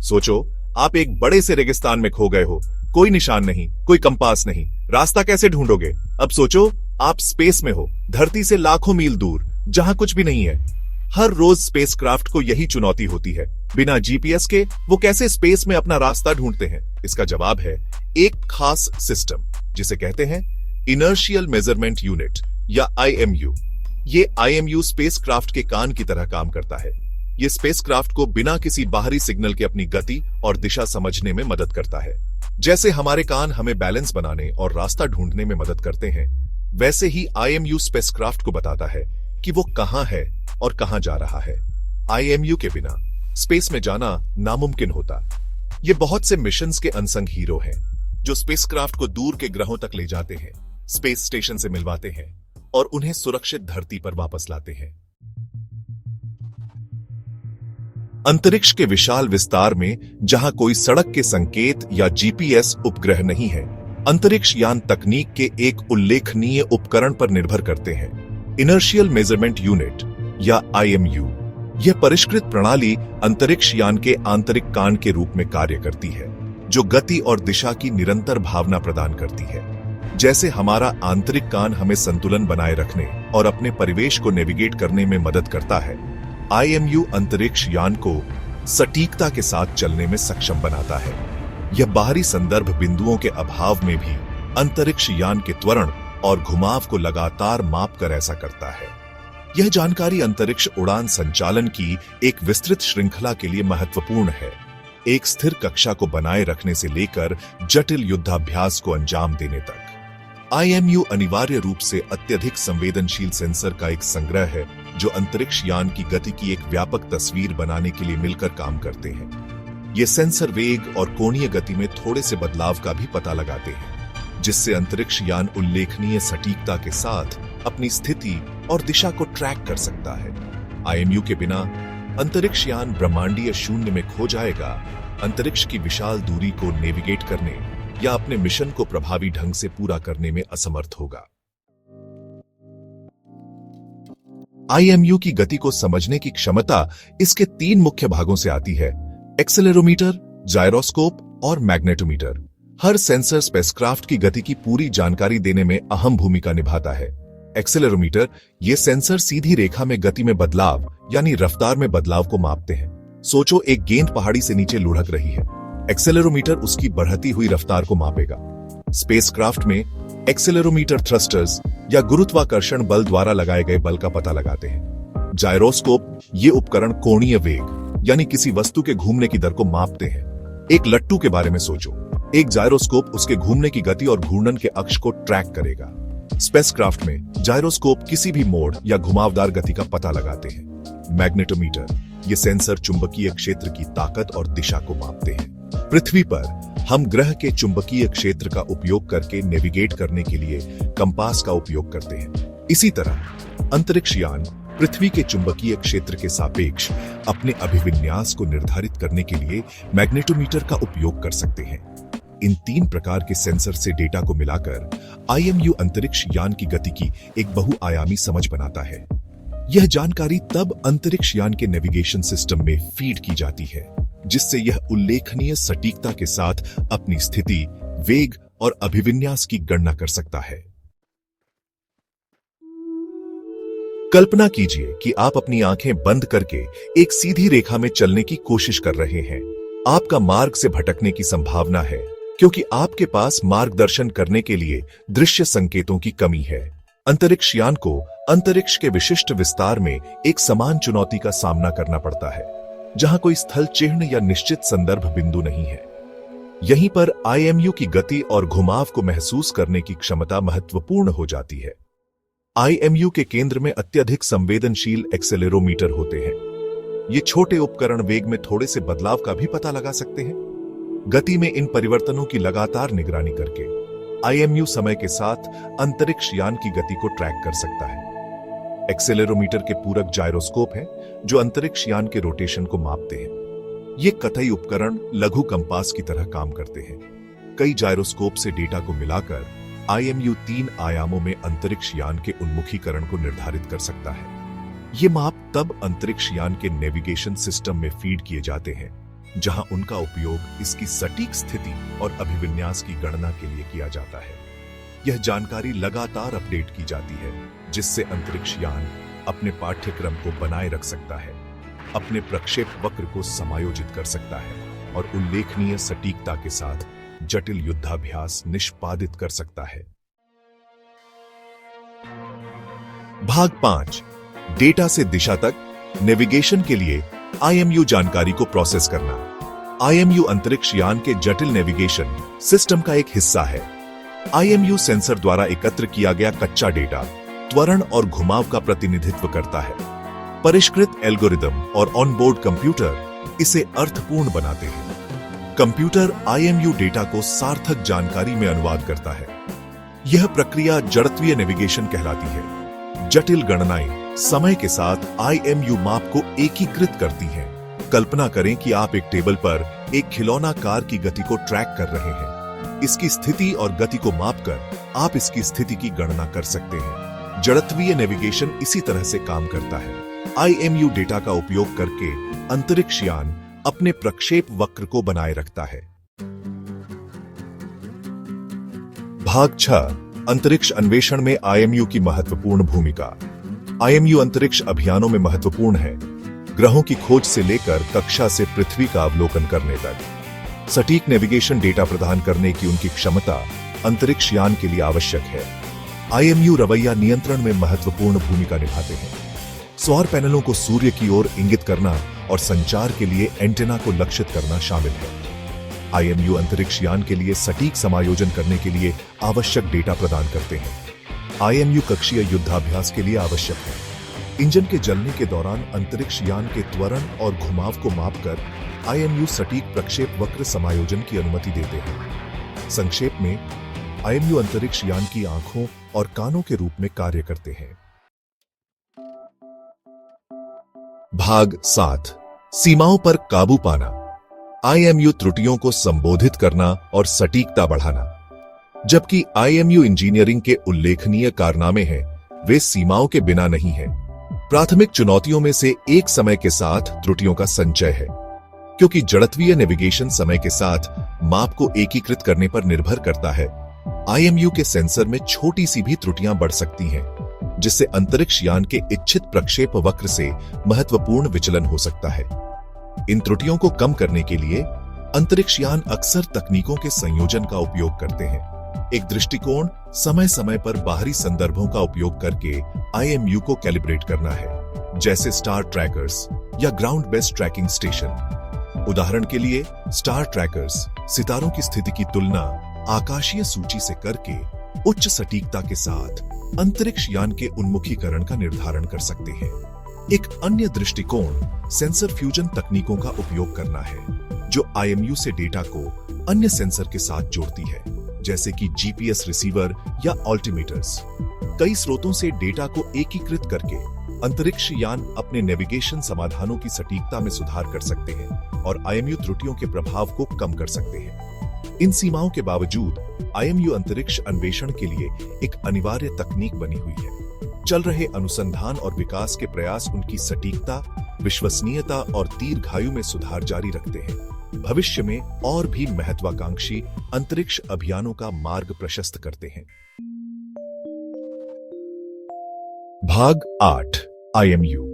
सोचो, आप एक बड़े से रेगिस्तान में खो गए हो, कोई निशान नहीं, कोई कंपास नहीं, रास्ता कैसे ढूंढोगे? अब सोचो, आप स्पेस में हो, धरती से लाखों मील दूर, जहां कुछ भी नहीं है। हर रोज स्पेसक्राफ्ट को यही चुनौती होती है, बिना जीपीएस के वो कैसे स्पेस में अपना रास्ता ढूंढते हैं? इसका जवाब है एक खास सिस्टम, जिसे कहते हैं इनर्शियल मेजरमेंट यूनिट या आईएमयू। ये आईएमयू स्पेसक्राफ्ट के कान की तरह काम करता है। ये स्पेसक्राफ्ट को बिना किसी बाहरी सिग्नल के अपनी गति और दिशा समझने में मदद करता है। जैसे हमारे कान हमें बैलेंस बनाने और रास्ता ढूंढने में मदद करते हैं, वैसे ही आईएमयू स्पेसक्राफ्ट को बताता है कि वो कहां है और कहां जा रहा है। आईएमयू के बिना स्पेस में जाना नामुमकिन होता। ये बहुत से मिशंस के अनसंग हीरो हैं, जो स्पेसक्राफ्ट को दूर के ग्रहों तक ले जाते हैं, स्पेस स्टेशन से मिलवाते हैं और उन्हें सुरक्षित धरती पर वापस लाते हैं। अंतरिक्ष के विशाल विस्तार में जहां कोई सड़क के संकेत या जीपीएस उपग्रह नहीं है, अंतरिक्ष यान तकनीक के एक उल्लेखनीय उपकरण पर निर्भर करते हैं, इनर्शियल मेजरमेंट यूनिट या आईएमयू। यह परिष्कृत प्रणाली अंतरिक्ष यान के आंतरिक कान के रूप में कार्य करती है, जो गति और दिशा की निरंतर भावना प्रदान करती है। जैसे हमारा आंतरिक कान हमें संतुलन बनाए रखने और अपने परिवेश को नेविगेट करने में मदद करता है, आईएमयू अंतरिक्ष यान को सटीकता के साथ चलने में सक्षम बनाता है। यह बाहरी संदर्भ बिंदुओं के अभाव में भी अंतरिक्ष यान के त्वरण और घुमाव को लगातार माप कर ऐसा करता है। यह जानकारी अंतरिक्ष उड़ान संचालन की एक विस्तृत श्रृंखला के लिए महत्वपूर्ण है, एक स्थिर कक्षा को बनाए रखने से लेकर जटिल युद्धाभ्यास को अंजाम देने तक। आईएमयू अनिवार्य रूप से अत्यधिक संवेदनशील सेंसर का एक संग्रह है, जो अंतरिक्ष यान की गति की एक व्यापक तस्वीर बनाने के लिए मिलकर काम करते हैं। ये सेंसर वेग और कोणीय गति में थोड़े से बदलाव का भी पता लगाते हैं, जिससे अंतरिक्ष यान उल्लेखनीय सटीकता के साथ अपनी स्थिति और दिशा को ट्रैक कर सकता है। आईएमयू के बिना अंतरिक्ष यान ब्रह्मांडीय शून्य में खो जाएगा, अंतरिक्ष की विशाल दूरी को नेविगेट करने या अपने मिशन को प्रभावी ढंग से पूरा करने में असमर्थ होगा। आईएमयू की गति को समझने की क्षमता इसके 3 मुख्य भागों से आती है: एक्सेलेरोमीटर, जायरोस्कोप और मैग्नेटोमीटर। हर सेंसर स्पेसक्राफ्ट की गति की पूरी जानकारी देने में अहम भूमिका निभाता है। एक्सेलेरोमीटर ये सेंसर सीधी रेखा में गति में बदलाव यानी रफ्तार में बदलाव को मापते हैं। सोचो, एक गेंद पहाड़ी से नीचे लुढ़क रही है, एक्सेलेरोमीटर उसकी बढ़ती हुई रफ्तार को मापेगा। स्पेसक्राफ्ट में एक्सेलेरोमीटर थ्रस्टर्स या गुरुत्वाकर्षण बल द्वारा लगाए गए बल का पता लगाते हैं। जायरोस्कोप ये उपकरण कोणीय वेग यानी किसी वस्तु के घूमने की दर को मापते हैं। एक लट्टू के बारे में सोचो, एक जायरोस्कोप उसके घूमने की गति और घूर्णन के अक्ष को ट्रैक करेगा। स्पेसक्राफ्ट में जायरोस्कोप किसी भी मोड़ या घुमावदार गति का पता लगाते हैं। मैग्नेटोमीटर ये सेंसर चुंबकीय क्षेत्र की ताकत और दिशा को मापते हैं। पृथ्वी पर हम ग्रह के चुंबकीय क्षेत्र का उपयोग करके नेविगेट करने के लिए कंपास का उपयोग करते हैं। इसी तरह अंतरिक्ष यान पृथ्वी के चुंबकीय क्षेत्र के सापेक्ष अपने अभिविन्यास को निर्धारित करने के लिए मैग्नेटोमीटर का उपयोग कर सकते हैं। इन 3 प्रकार के सेंसर से डेटा को मिलाकर आईएमयू अंतरिक्ष यान की गति की एक बहुआयामी समझ बनाता है। यह जानकारी तब अंतरिक्ष यान के नेविगेशन सिस्टम में फीड की जाती है, जिससे यह उल्लेखनीय सटीकता के साथ अपनी स्थिति, वेग और अभिविन्यास की गणना कर सकता है। कल्पना कीजिए कि आप अपनी आंखें बंद करके एक सीधी रेखा में चलने की कोशिश कर रहे हैं। आपका मार्ग से भटकने की संभावना है, क्योंकि आपके पास मार्गदर्शन करने के लिए दृश्य संकेतों की कमी है। अंतरिक्ष यान को अंतरिक्ष के विशिष्ट विस्तार में एक समान चुनौती का सामना करना पड़ता है, जहां कोई स्थल चिह्न या निश्चित संदर्भ बिंदु नहीं है। यहीं पर आईएमयू की गति और घुमाव को महसूस करने की क्षमता महत्वपूर्ण हो जाती है। आईएमयू के केंद्र में अत्यधिक संवेदनशील एक्सेलेरोमीटर होते हैं। ये छोटे उपकरण वेग में थोड़े से बदलाव का भी पता लगा सकते हैं। गति में इन परिवर्तनों की लगातार निगरानी करके आईएमयू समय के साथ अंतरिक्ष यान की गति को ट्रैक कर सकता है। एक्सेलेरोमीटर के पूरक जायरोस्कोप हैं, जो अंतरिक्ष यान के रोटेशन को मापते हैं। ये कथई उपकरण लघु कंपास की तरह काम करते हैं। कई जायरोस्कोप से डेटा को मिलाकर आईएमयू 3 आयामों में अंतरिक्ष यान के उन्मुखीकरण को निर्धारित कर सकता है। ये माप तब अंतरिक्ष यान के नेविगेशन सिस्टम में फीड किए जाते हैं, जहां उनका उपयोग इसकी सटीक स्थिति और अभिविन्यास की गणना के लिए किया जाता है। यह जानकारी लगातार अपडेट की जाती है, जिससे अंतरिक्ष यान अपने पाठ्यक्रम को बनाए रख सकता है, अपने प्रक्षेप वक्र को समायोजित कर सकता है और उल्लेखनीय सटीकता के साथ जटिल युद्धाभ्यास निष्पादित कर सकता है। भाग 5, डेटा से दिशा तक नेविगेशन के लिए IMU जानकारी को प्रोसेस करना। IMU अंतरिक्ष यान के जटिल नेविगेशन सिस्टम का एक हिस्सा है। IMU सेंसर द्वारा एकत्र किया गया कच्चा डेटा त्वरण और घुमाव का प्रतिनिधित्व करता है। परिष्कृत एल्गोरिदम और ऑनबोर्ड कंप्यूटर इसे अर्थपूर्ण बनाते हैं। कंप्यूटर IMU डेटा को सार्थक जानकारी में अनुवाद करता है। यह प्रक्रिया जड़त्वीय नेविगेशन कहलाती है। जटिल गणनाएं समय के साथ IMU माप को एकीकृत करती हैं। कल्पना करें कि आप एक टेबल पर एक खिलौना कार की गति को ट्रैक कर रहे हैं। इसकी स्थिति और गति को मापकर आप इसकी स्थिति की गणना कर सकते हैं। जड़त्वीय नेविगेशन इसी तरह से काम करता है। IMU डेटा का उपयोग करके अंतरिक्ष यान अपने प्रक्षेप वक्र को बनाए रखता है। भाग 6, अंतरिक्ष अन्वेषण में IMU की महत्वपूर्ण भूमिका। IMU अंतरिक्ष अभियानों में महत्वपूर्ण है। ग्रहों की खोज से लेकर कक्षा से पृथ्वी का अवलोकन करने तक सटीक नेविगेशन डेटा प्रदान करने की उनकी क्षमता अंतरिक्ष यान के लिए आवश्यक है। IMU रवैया नियंत्रण में महत्वपूर्ण भूमिका निभाते हैं। सौर पैनलों को सूर्य की ओर इंगित करना और संचार के लिए एंटेना को लक्षित करना शामिल है। IMU अंतरिक्ष यान के लिए सटीक समायोजन करने के लिए आवश्यक डेटा प्रदान करते हैं। IMU कक्षीय युद्धाभ्यास के लिए आवश्यक है। इंजन के जलने के दौरान अंतरिक्ष यान के त्वरण और घुमाव को मापकर IMU सटीक प्रक्षेप वक्र समायोजन की अनुमति देते हैं। संक्षेप में, IMU अंतरिक्ष यान की आंखों और कानों के रूप में कार्य करते हैं। भाग 7, सीमाओं पर काबू पाना। IMU त्रुटियों को संबोधित करना और सटीकता बढ़ाना। जबकि IMU इंजीनियरिंग के उल्लेखनीय कारनामे हैं, वे सीमाओं के बिना नहीं हैं। प्राथमिक चुनौतियों में से एक समय के साथ त्रुटियों का संचय है। क्योंकि जड़त्वीय नेविगेशन समय के साथ माप को एकीकृत करने पर निर्भर करता है, IMU के सेंसर में छोटी सी भी त्रुटियां बढ़ सकती हैं, जिससे अंतरिक्ष यान के इच्छित प्रक्षेप वक्र से महत्वपूर्ण विचलन हो सकता है। इन त्रुटियों को कम करने के लिए अंतरिक्ष यान अक्सर तकनीकों के संयोजन का उपयोग करते हैं। एक दृष्टिकोण समय समय पर बाहरी संदर्भों का उपयोग करके IMU को कैलिब्रेट करना है, जैसे स्टार ट्रैकर्स या ग्राउंड बेस्ड ट्रैकिंग स्टेशन। उदाहरण के लिए, स्टार ट्रैकर्स सितारों की स्थिति की तुलना आकाशीय सूची से करके उच्च सटीकता के साथ अंतरिक्ष यान के उन्मुखीकरण का निर्धारण कर सकते हैं। एक अन्य दृष्टिकोण सेंसर फ्यूजन तकनीकों का उपयोग करना है, जो IMU से डेटा को अन्य सेंसर के साथ जोड़ती है, जैसे कि GPS रिसीवर या ऑल्टीमीटर्स। कई स्रोतों से डेटा को एकीकृत करके अंतरिक्ष यान अपने नेविगेशन समाधानों की सटीकता में सुधार कर सकते हैं और IMU त्रुटियों के प्रभाव को कम कर सकते हैं। इन सीमाओं के बावजूद IMU अंतरिक्ष अन्वेषण के लिए एक अनिवार्य तकनीक बनी हुई है। चल रहे अनुसंधान और विकास के प्रयास उनकी सटीकता, विश्वसनीयता और दीर्घायु में सुधार जारी रखते हैं। भविष्य में और भी महत्वाकांक्षी अंतरिक्ष अभियानों का मार्ग प्रशस्त करते हैं। भाग 8, IMU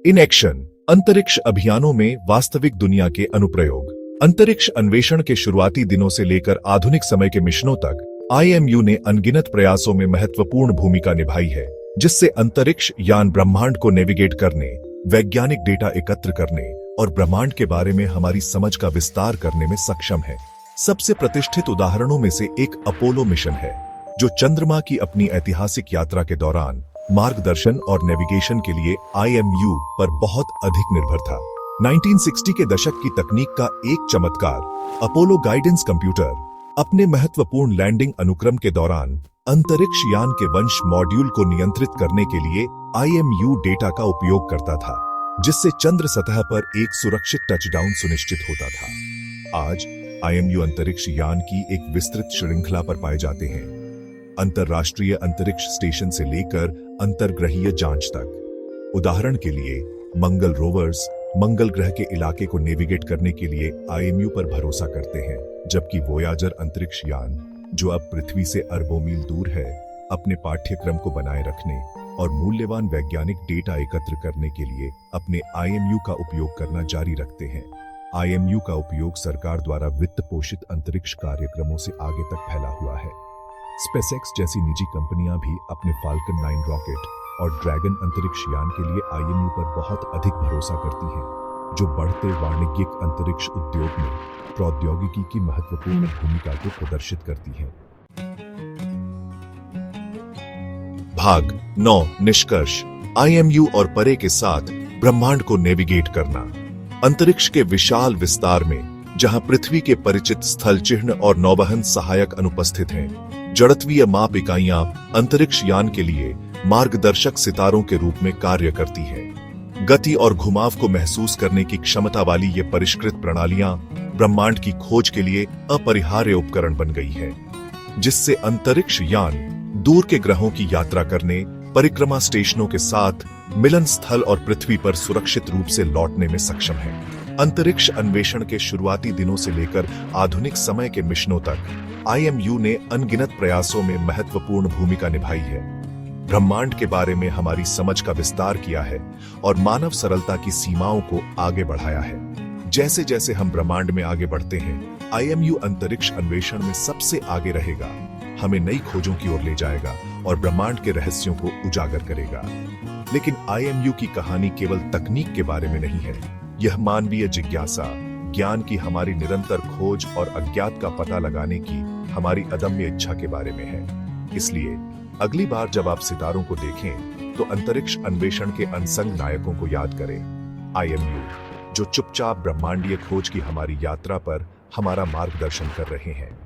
इन एक्शन। अंतरिक्ष अभियानों में वास्तविक दुनिया के अनुप्रयोग। अंतरिक्ष अन्वेषण के शुरुआती दिनों से लेकर आधुनिक समय के मिशनों तक IMU ने अनगिनत प्रयासों में महत्वपूर्ण भूमिका निभाई है, जिससे अंतरिक्ष यान ब्रह्मांड को नेविगेट करने, वैज्ञानिक डेटा एकत्र करने और ब्रह्मांड के बारे में हमारी समझ का विस्तार करने में सक्षम है। सबसे प्रतिष्ठित उदाहरणों में से एक अपोलो मिशन है, जो चंद्रमा की अपनी ऐतिहासिक यात्रा के दौरान मार्गदर्शन और नेविगेशन के लिए IMU पर बहुत अधिक निर्भर था। 1960 के दशक की तकनीक का एक चमत्कार, अपोलो गाइडेंस कंप्यूटर, अपने महत्वपूर्ण लैंडिंग अनुक्रम के दौरान अंतरिक्ष यान के वंश मॉड्यूल को नियंत्रित करने के लिए IMU डेटा का उपयोग करता था, जिससे चंद्र सतह पर एक सुरक्षित टचडाउन सुनिश्चित होता था। आज IMU अंतरिक्ष यान की एक विस्तृत श्रृंखला पर पाए जाते हैं, अंतरराष्ट्रीय अंतरिक्ष स्टेशन से लेकर अंतर्ग्रहीय जांच तक। उदाहरण के लिए, मंगल रोवर्स, मंगल ग्रह के इलाके को नेविगेट करने के लिए आईएमयू पर भरोसा करते हैं, जबकि वोयाजर अंतरिक्ष यान, जो अब पृथ्वी से अरबों मील दूर है, अपने पाठ्यक्रम को बनाए रखने और मूल्यवान वैज्ञानिक डेटा एकत्र करने के लिए अपने आईएमयू का उपयोग करना जारी रखते हैं। आईएमयू का उपयोग सरकार द्वारा वित्त पोषित अंतरिक्ष कार्यक्रमों से आगे तक फैला हुआ है। स्पेसएक्स जैसी निजी कंपनियां भी अपने फाल्कन 9 रॉकेट और ड्रैगन अंतरिक्ष यान के लिए आईएमयू पर बहुत अधिक भरोसा करती हैं, जो बढ़ते वाणिज्यिक अंतरिक्ष उद्योग में प्रौद्योगिकी की महत्वपूर्ण भूमिका को प्रदर्शित करती है। भाग 9 निष्कर्ष। आईएमयू और परे के साथ ब्रह्मांड को नेविगेट करना। अंतरिक्ष के विशाल विस्तार में, जहां पृथ्वी के परिचित स्थल चिह्न और नौवहन सहायक अनुपस्थित हैं, जड़त्वीय माप इकाइयां अंतरिक्ष यान के लिए मार्गदर्शक सितारों के रूप में कार्य करती हैं। गति और घुमाव को महसूस करने की क्षमता वाली ये परिष्कृत प्रणालियां ब्रह्मांड की खोज के लिए अपरिहार्य उपकरण बन गई है, जिससे अंतरिक्ष यान दूर के ग्रहों की यात्रा करने, परिक्रमा स्टेशनों के साथ मिलन स्थल और पृथ्वी पर सुरक्षित रूप से लौटने में सक्षम है। अंतरिक्ष अन्वेषण के शुरुआती दिनों से लेकर आधुनिक समय के मिशनों तक आईएमयू ने अनगिनत प्रयासों में महत्वपूर्ण भूमिका निभाई है। ब्रह्मांड के बारे में हमारी समझ का विस्तार किया है और मानव सरलता की सीमाओं को आगे बढ़ाया है। जैसे जैसे हम ब्रह्मांड में आगे बढ़ते हैं, आईएमयू अंतरिक्ष अन्वेषण में सबसे आगे रहेगा, हमें नई खोजों की ओर ले जाएगा और ब्रह्मांड के रहस्यों को उजागर करेगा। लेकिन आईएमयू की कहानी केवल तकनीक के बारे में नहीं है। यह मानवीय जिज्ञासा, ज्ञान की हमारी निरंतर खोज और अज्ञात का पता लगाने की हमारी अदम्य इच्छा के बारे में है। इसलिए अगली बार जब आप सितारों को देखें, तो अंतरिक्ष अन्वेषण के अनसंग नायकों को याद करें। आईएमयू, जो चुपचाप ब्रह्मांडीय खोज की हमारी यात्रा पर हमारा मार्गदर्शन कर रहे हैं।